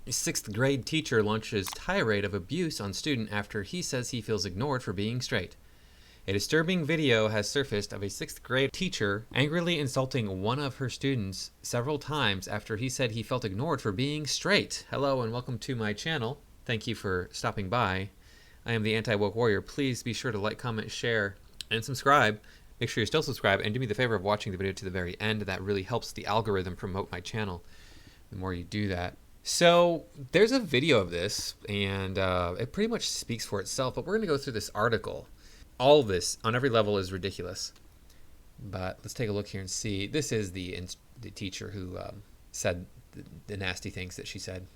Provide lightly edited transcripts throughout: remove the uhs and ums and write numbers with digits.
A sixth grade teacher launches tirade of abuse on student after he says he feels ignored for being straight. A disturbing video has surfaced of a sixth grade teacher angrily insulting one of her students several times after he said he felt ignored for being straight. Hello and welcome to my channel. Thank you for stopping by. I am the Anti-Woke Warrior. Please be sure to like, comment, share, and subscribe. Make sure you're still subscribed and do me the favor of watching the video to the very end. That really helps the algorithm promote my channel the more you do that. So there's a video of this and it pretty much speaks for itself, but we're going to go through this article. All of this on every level is ridiculous, but let's take a look here and see. This is the teacher who said the nasty things that she said.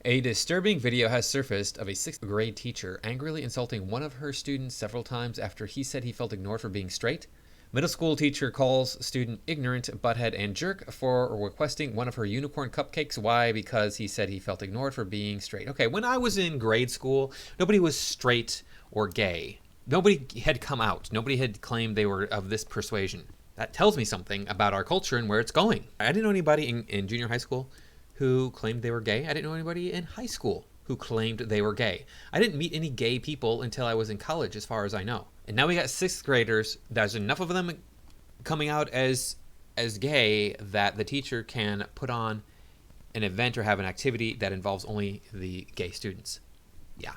A disturbing video has surfaced of a sixth grade teacher angrily insulting one of her students several times after he said he felt ignored for being straight. Middle school teacher calls student ignorant, butthead, and jerk for requesting one of her unicorn cupcakes. Why? Because he said he felt ignored for being straight. Okay, when I was in grade school, nobody was straight or gay. Nobody had come out. Nobody had claimed they were of this persuasion. That tells me something about our culture and where it's going. I didn't know anybody in junior high school who claimed they were gay. I didn't know anybody in high school who claimed they were gay. I didn't meet any gay people until I was in college, as far as I know. And now we got sixth graders. There's enough of them coming out as gay that the teacher can put on an event or have an activity that involves only the gay students. Yeah.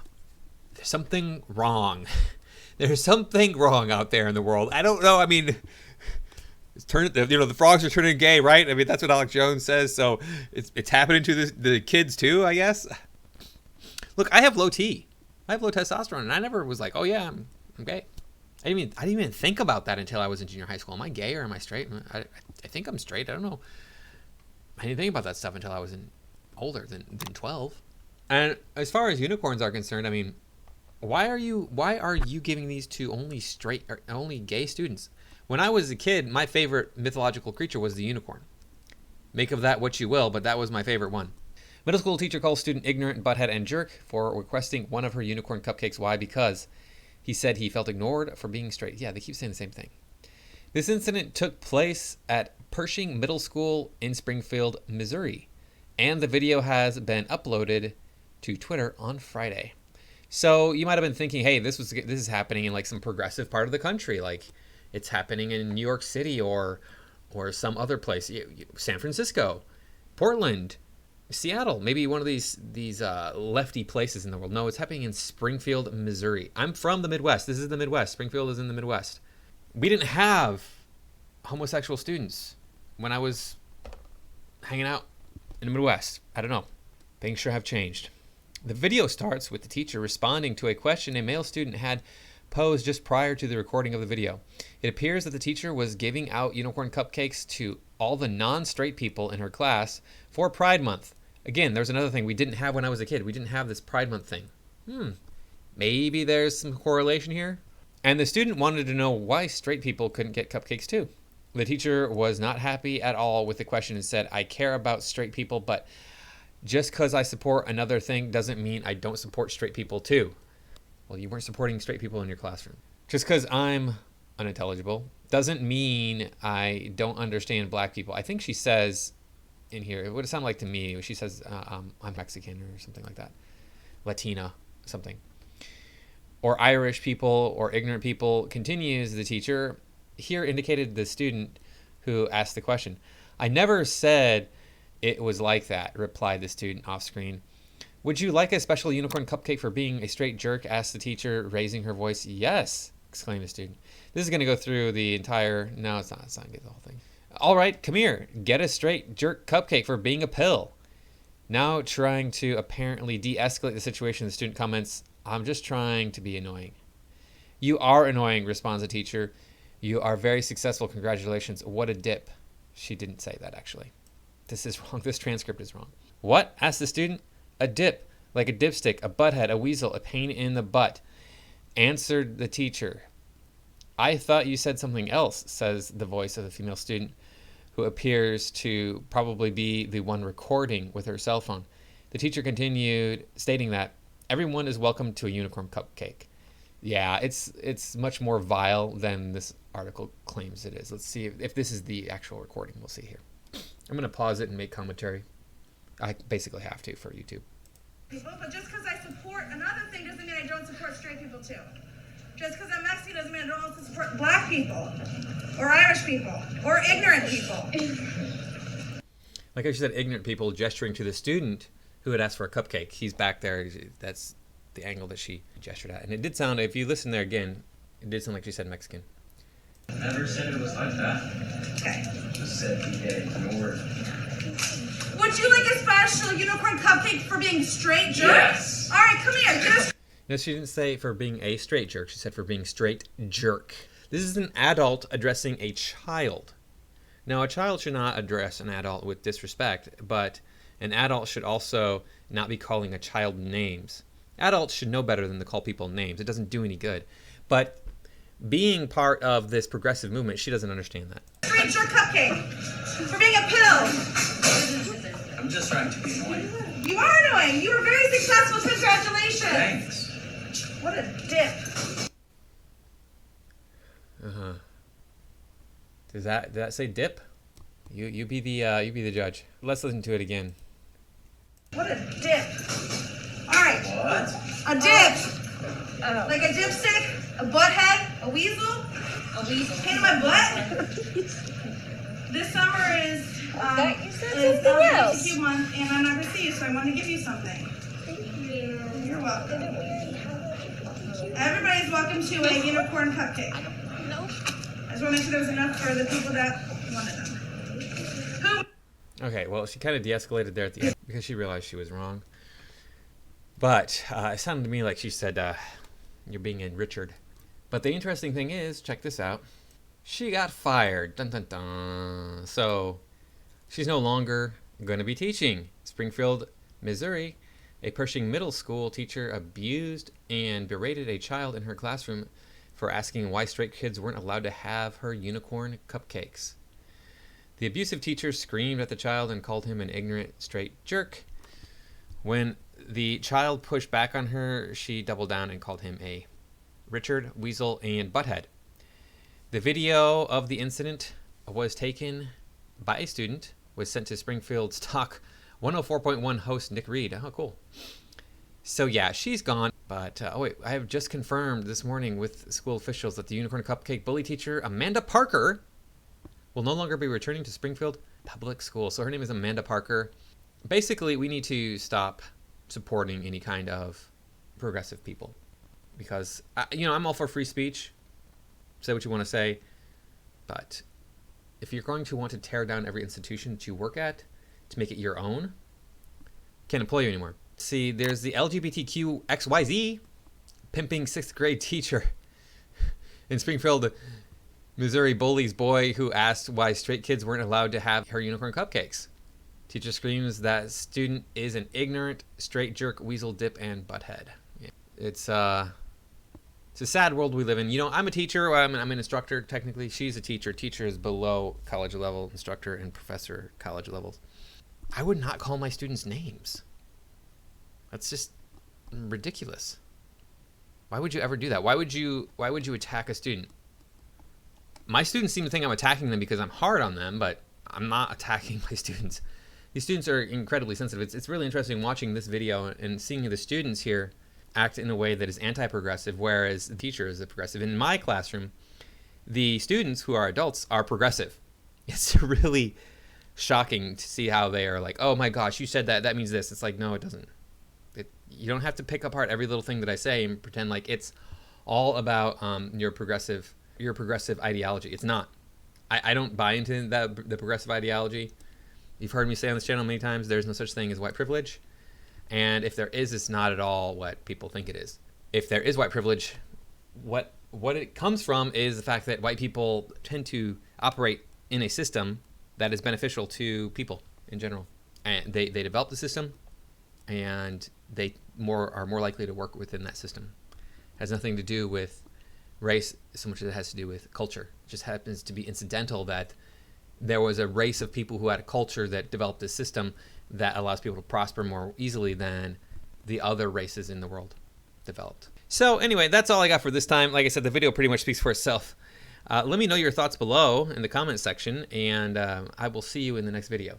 There's something wrong. There's something wrong out there in the world. I don't know. I mean, the frogs are turning gay, right? I mean, that's what Alex Jones says. So it's happening to the kids too, I guess. Look, I have low T. I have low testosterone, and I never was like, oh yeah, I'm gay. I didn't even think about that until I was in junior high school. Am I gay or am I straight? I think I'm straight. I don't know. I didn't think about that stuff until I was older than 12. And as far as unicorns are concerned, I mean, why are you giving these to only straight or only gay students? When I was a kid, my favorite mythological creature was the unicorn. Make of that what you will, but that was my favorite one. Middle school teacher calls student ignorant, butthead, and jerk for requesting one of her unicorn cupcakes. Why? Because he said he felt ignored for being straight. Yeah, they keep saying the same thing. This incident took place at Pershing Middle School in Springfield, Missouri, and the video has been uploaded to Twitter on Friday. So you might have been thinking, hey, this is happening in like some progressive part of the country, like it's happening in New York City or some other place, San Francisco, Portland, Seattle, maybe one of these lefty places in the world. No, it's happening in Springfield, Missouri. I'm from the Midwest. This is the Midwest. Springfield is in the Midwest. We didn't have homosexual students when I was hanging out in the Midwest. I don't know. Things sure have changed. The video starts with the teacher responding to a question a male student had posed just prior to the recording of the video. It appears that the teacher was giving out unicorn cupcakes to all the non-straight people in her class for Pride Month. Again, there's another thing we didn't have when I was a kid. We didn't have this Pride Month thing. Maybe there's some correlation here. And the student wanted to know why straight people couldn't get cupcakes too. The teacher was not happy at all with the question and said, I care about straight people, but just because I support another thing doesn't mean I don't support straight people too. Well, you weren't supporting straight people in your classroom. Just because I'm unintelligible doesn't mean I don't understand black people. I think she says in here, it would sound like to me, she says I'm Mexican or something like that. Latina, something. Or Irish people or ignorant people, continues the teacher. Here indicated the student who asked the question. I never said it was like that, replied the student off screen. Would you like a special unicorn cupcake for being a straight jerk? Asked the teacher, raising her voice. Yes, exclaimed the student. This is going to go through the entire... No, it's not going to get the whole thing. All right, come here. Get a straight jerk cupcake for being a pill. Now trying to apparently de-escalate the situation, the student comments, I'm just trying to be annoying. You are annoying, responds the teacher. You are very successful. Congratulations. What a dip. She didn't say that, actually. This is wrong. This transcript is wrong. What? Asked the student. A dip, like a dipstick, a butthead, a weasel, a pain in the butt, answered the teacher. I thought you said something else, says the voice of the female student, who appears to probably be the one recording with her cell phone. The teacher continued, stating that everyone is welcome to a unicorn cupcake. Yeah, it's much more vile than this article claims it is. Let's see if this is the actual recording. We'll see here. I'm going to pause it and make commentary. I basically have to for YouTube. People, but just because I support another thing doesn't mean I don't support straight people too. Just because I'm Mexican doesn't mean I don't also support black people, or Irish people, or ignorant people. Like I said, ignorant people gesturing to the student who had asked for a cupcake. He's back there. That's the angle that she gestured at. And it did sound, if you listen there again, it did sound like she said Mexican. Never said it was like that. Okay. Just said you get ignored. Would you like a special unicorn cupcake for being straight, jerk? Yes. All right, come here. Get a No, she didn't say for being a straight jerk. She said for being straight jerk. This is an adult addressing a child. Now, a child should not address an adult with disrespect, but an adult should also not be calling a child names. Adults should know better than to call people names. It doesn't do any good. But being part of this progressive movement, she doesn't understand that. straight jerk cupcake for being a pill. I'm just trying to be annoying. You are annoying. You were very successful. Congratulations. Thanks. What a dip. Uh-huh. Did that say dip? You be the judge. Let's listen to it again. What a dip. All right. What? A dip. Like a dipstick, a butthead, a weasel. A weasel. Pain in my butt. This summer is thought you said is something else. LGBTQ month, and I'm not received, so I wanted to give you something. Thank you. You're welcome. Didn't we already have it? Everybody's welcome to a unicorn cupcake. No. I just want to make sure there was enough for the people that wanted them. Who? Okay, well, she kind of de-escalated there at the end because she realized she was wrong. But it sounded to me like she said, you're being in Richard. But the interesting thing is, check this out. She got fired. Dun, dun, dun. So she's no longer going to be teaching. Springfield, Missouri, a Pershing Middle School teacher abused and berated a child in her classroom for asking why straight kids weren't allowed to have her unicorn cupcakes. The abusive teacher screamed at the child and called him an ignorant straight jerk. When the child pushed back on her, she doubled down and called him a Richard, weasel, and butthead. The video of the incident was taken by a student, was sent to Springfield's Talk 104.1 host Nick Reed. Oh, cool. So yeah, she's gone. But, oh wait, I have just confirmed this morning with school officials that the Unicorn Cupcake bully teacher, Amanda Parker, will no longer be returning to Springfield Public School. So her name is Amanda Parker. Basically, we need to stop supporting any kind of progressive people. Because, I'm all for free speech. Say what you want to say. But if you're going to want to tear down every institution that you work at to make it your own, can't employ you anymore. See, there's the LGBTQ XYZ pimping 6th grade teacher in Springfield, Missouri bullies boy who asked why straight kids weren't allowed to have her unicorn cupcakes. Teacher screams that student is an ignorant straight jerk, weasel, dip, and butthead. Yeah. It's a sad world we live in. I'm a teacher. I'm an instructor. Technically, she's a teacher. Teacher is below college level, instructor and professor college levels. I would not call my students names. That's just ridiculous. Why would you ever do that? Why would you attack a student? My students seem to think I'm attacking them because I'm hard on them, but I'm not attacking my students. These students are incredibly sensitive. It's really interesting watching this video and seeing the students here act in a way that is anti-progressive, whereas the teacher is a progressive. In my classroom, the students who are adults are progressive. It's really shocking to see how they are like, oh my gosh, you said that means this. It's like, no, it doesn't. You don't have to pick apart every little thing that I say and pretend like it's all about your progressive ideology. It's not. I don't buy into the progressive ideology. You've heard me say on this channel many times, there's no such thing as white privilege. And if there is, it's not at all what people think it is. If there is white privilege, what it comes from is the fact that white people tend to operate in a system that is beneficial to people in general. And they develop the system, and they are more likely to work within that system. It has nothing to do with race so much as it has to do with culture. It just happens to be incidental that there was a race of people who had a culture that developed a system that allows people to prosper more easily than the other races in the world developed. So anyway, that's all I got for this time. Like I said, the video pretty much speaks for itself. Let me know your thoughts below in the comment section, and I will see you in the next video.